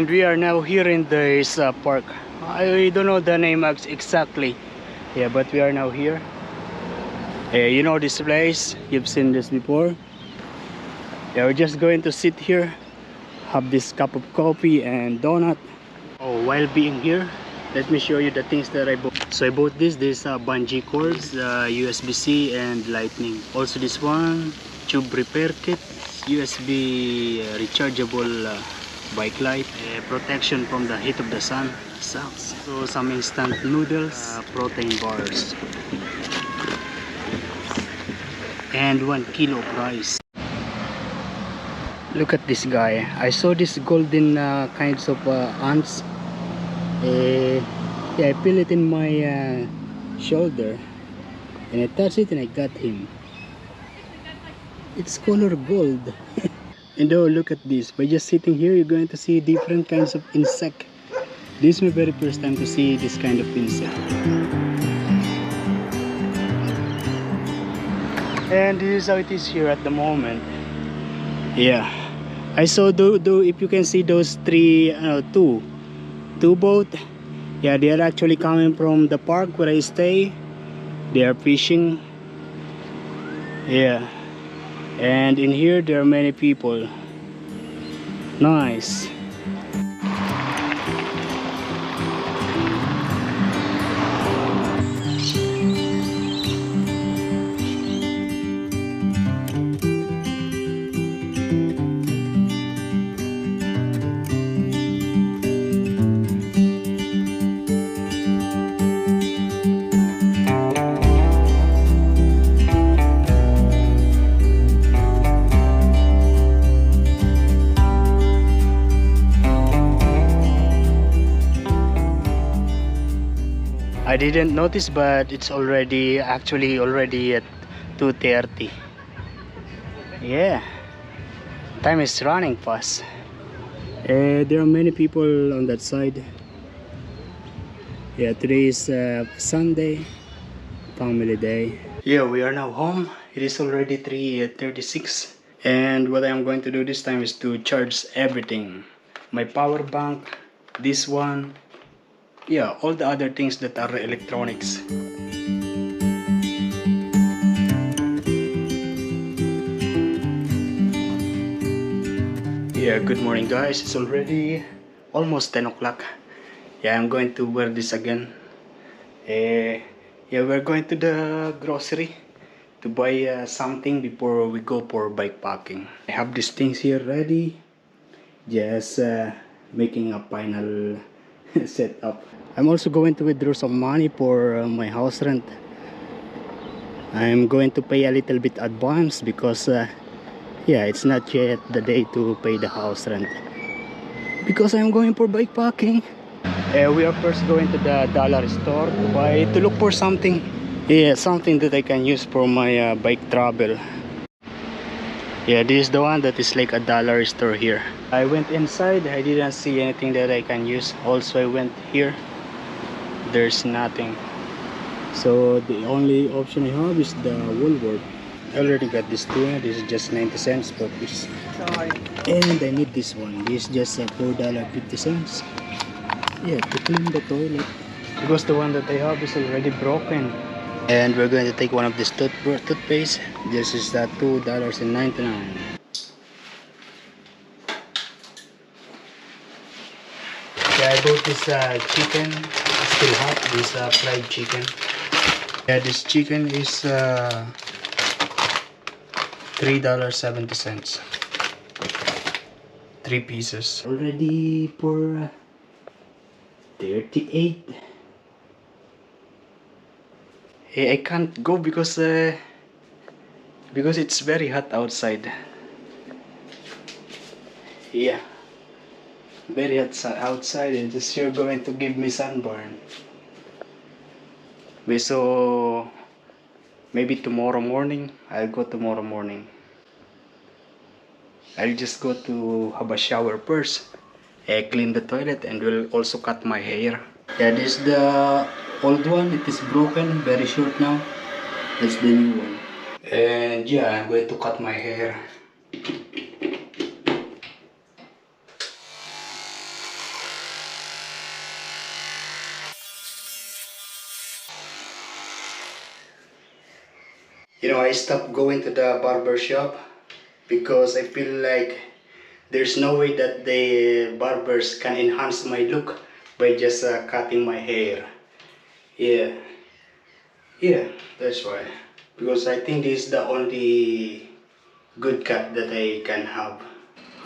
And we are now here in this park. I don't know the name exactly. Yeah, but we are now here. You know this place, you've seen this before. Yeah, we're just going to sit here, have this cup of coffee and donut. Oh, while being here, let me show you the things that I bought. So I bought this bungee cords, USB-C and lightning. Also this one, tube repair kit, USB rechargeable bike light, protection from the heat of the sun, socks. So some instant noodles, protein bars, and 1 kilo of rice. Look at this guy. I saw this golden kinds of ants. Yeah, I feel it in my shoulder and I touch it and I got him. It's color gold. And oh, look at this. By just sitting here, you're going to see different kinds of insect. This is my very first time to see this kind of insect. And this is how it is here at the moment. Yeah, I saw if you can see those two boats. Yeah, they are actually coming from the park where I stay. They are fishing. Yeah, and in here there are many people. Nice. I didn't notice, but it's already at 2:30. Yeah, time is running fast. There are many people on that side. Yeah, today is Sunday, family day. Yeah, we are now home. It is already 3:36, and what I am going to do this time is to charge everything. My power bank, this one. Yeah, all the other things that are electronics. Yeah, good morning guys. It's already almost 10 o'clock. Yeah, I'm going to wear this again. Yeah, we're going to the grocery to buy something before we go for bike packing. I have these things here ready. Just making a final setup. I'm also going to withdraw some money for my house rent. I'm going to pay a little bit advance because yeah, it's not yet the day to pay the house rent because I'm going for bike packing. We are first going to the dollar store to look for something. Yeah, something that I can use for my bike travel. Yeah, this is the one that is like a dollar store here. I went inside, I didn't see anything that I can use. Also I went here, there's nothing. So the only option I have is the Woolworth. I already got this tuna. This is just 90 cents per piece. And I need this one. This is just $4.50. Yeah, to clean the toilet, because the one that I have is already broken. And we're going to take one of this toothpaste. This is $2.99. Yeah, I bought this chicken. It's still hot. This fried chicken. Yeah, this chicken is $3.70. 3 pieces. Already for 38. Hey, I can't go because it's very hot outside. Yeah, very hot outside, and it's sure going to give me sunburn. So maybe tomorrow morning. I'll go tomorrow morning. I'll just go to have a shower first, clean the toilet, and will also cut my hair. Yeah, this is the old one. It is broken, very short now. That's the new one. And yeah, I'm going to cut my hair. I stopped going to the barber shop because I feel like there's no way that the barbers can enhance my look by just cutting my hair. Yeah, yeah, that's why. Because I think this is the only good cut that I can have.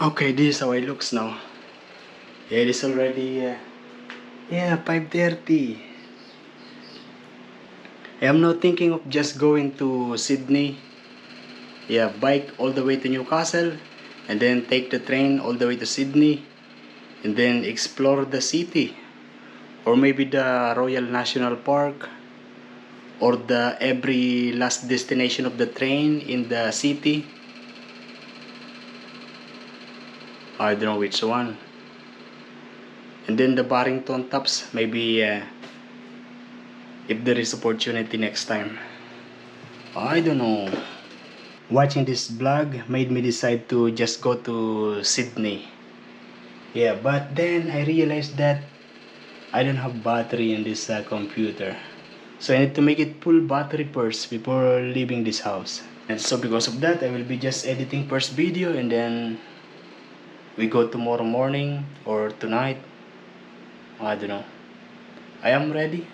Okay, this is how it looks now. Yeah, it is already, yeah, 5:30. I'm now thinking of just going to Sydney. Yeah, bike all the way to Newcastle and then take the train all the way to Sydney and then explore the city, or maybe the Royal National Park, or the every last destination of the train in the city. I don't know which one. And then the Barrington Tops, maybe if there is opportunity next time. I don't know. Watching this vlog made me decide to just go to Sydney. Yeah, but then I realized that I don't have battery in this computer. So I need to make it full battery first before leaving this house. And so because of that, I will be just editing first video and then we go tomorrow morning or tonight. I don't know. I am ready.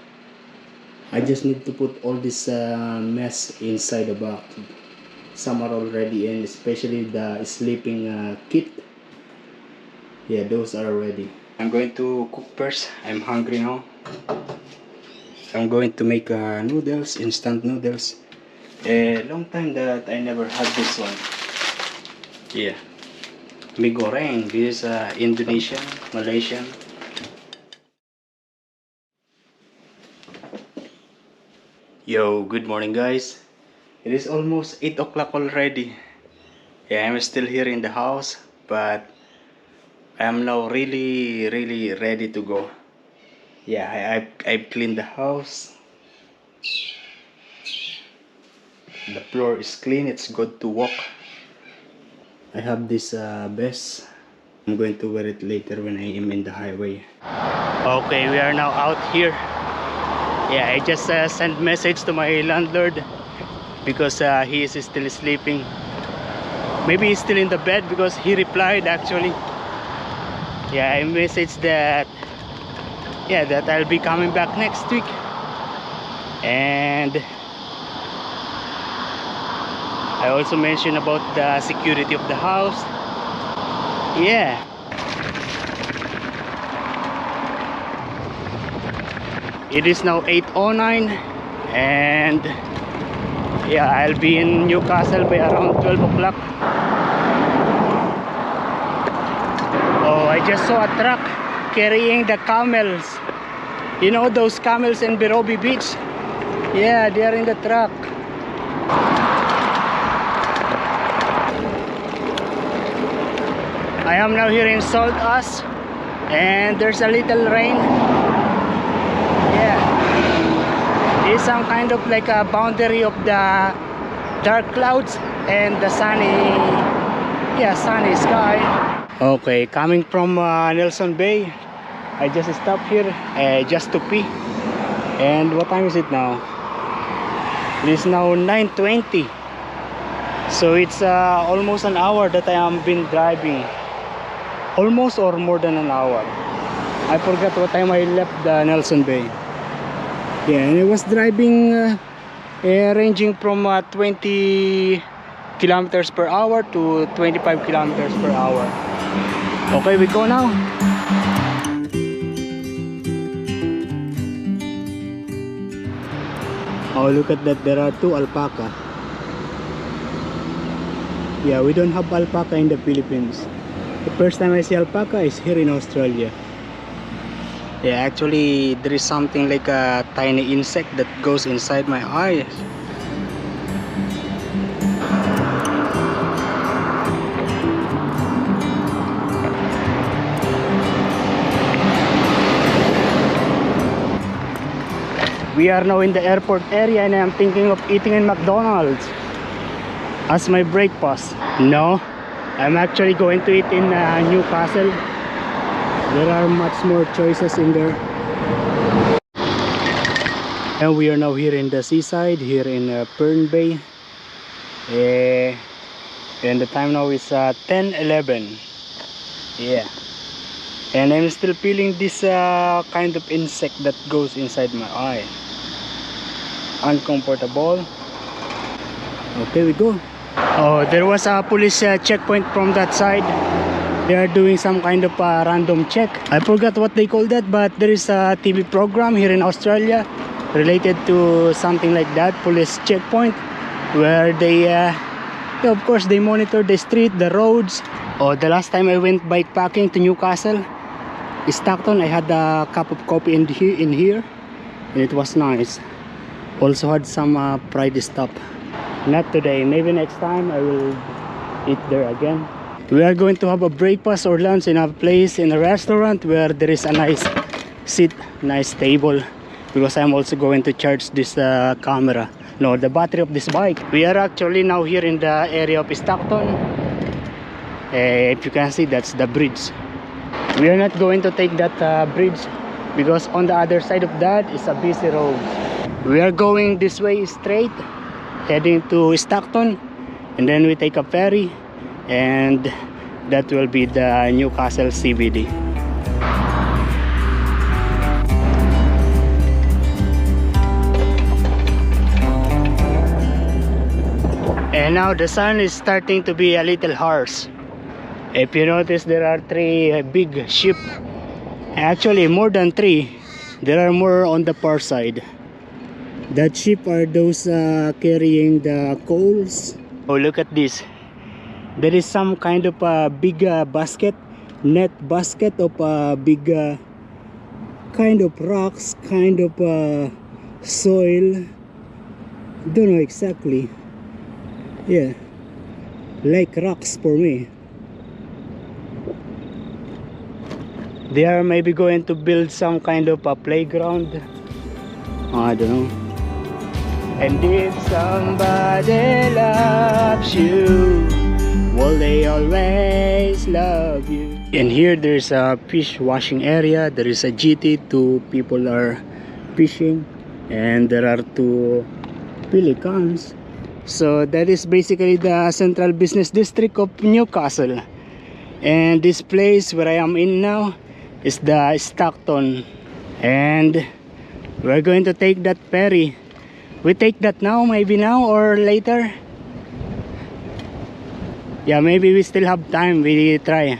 I just need to put all this mess inside the box. Some are already in, especially the sleeping kit. Yeah, those are ready. I'm going to cook first. I'm hungry now. I'm going to make noodles, instant noodles. A long time that I never had this one. Yeah, mie goreng. This is Indonesian, Malaysian. Yo, good morning guys. It is almost 8 o'clock already. Yeah, I'm still here in the house, but I am now really ready to go. Yeah, I've cleaned the house. The floor is clean, it's good to walk. I have this vest. I'm going to wear it later when I am in the highway. Okay, we are now out here. Yeah, I just sent message to my landlord because he is still sleeping. Maybe he's still in the bed because he replied actually. Yeah, I messaged that that I'll be coming back next week. And I also mentioned about the security of the house. Yeah. It is now 8:09 and yeah, I'll be in Newcastle by around 12 o'clock. Oh, I just saw a truck carrying the camels. You know those camels in Birobi Beach? Yeah, they are in the truck. I am now here in Salt Us and there's a little rain. Yeah, it's some kind of like a boundary of the dark clouds and the sunny sky. Okay, coming from Nelson Bay, I just stopped here just to pee. And what time is it now? It is now 9:20. So it's almost an hour that I am been driving. Almost or more than an hour. I forgot what time I left the Nelson Bay. Yeah, and I was driving ranging from 20 kilometers per hour to 25 kilometers per hour. Okay, we go now. Oh, look at that, there are 2 alpaca. Yeah, we don't have alpaca in the Philippines. The first time I see alpaca is here in Australia. Yeah, actually there is something like a tiny insect that goes inside my eyes. We are now in the airport area and I'm thinking of eating in McDonald's as my breakfast. No, I'm actually going to eat in Newcastle. There are much more choices in there. And we are now here in the seaside, here in Pern Bay. Eh, and the time now is 10:11. Yeah. And I'm still feeling this kind of insect that goes inside my eye. Uncomfortable. Okay, we go. Oh, there was a police checkpoint from that side. They are doing some kind of random check. I forgot what they call that, but there is a TV program here in Australia related to something like that, police checkpoint, where they yeah, of course they monitor the street, the roads. Oh, the last time I went bikepacking to Newcastle, Stockton, I had a cup of coffee in here, and it was nice. Also had some fried stuff. Not today, maybe next time I will eat there again. We are going to have a breakfast or lunch in a place, in a restaurant where there is a nice seat, nice table, because I'm also going to charge this camera, no, the battery of this bike. We are actually now here in the area of Stockton. If you can see, that's the bridge. We are not going to take that bridge because on the other side of that is a busy road. We are going this way straight, heading to Stockton, and then we take a ferry, and that will be the Newcastle CBD. And now the sun is starting to be a little harsh. If you notice, there are 3 big ships. Actually more than 3. There are more on the far side. That ship are those carrying the coals. Oh, look at this. There is some kind of a big basket, net basket of big kind of rocks, kind of soil. Don't know exactly. Yeah, like rocks for me. They are maybe going to build some kind of a playground. I don't know. And if somebody loves you, will they always love you? And here there's a fish washing area. There is a jetty. 2 people are fishing, and there are 2 pelicans. So that is basically the central business district of Newcastle. And this place where I am in now is the Stockton. And we're going to take that ferry. We take that now, maybe now or later. Yeah, maybe we still have time. We try.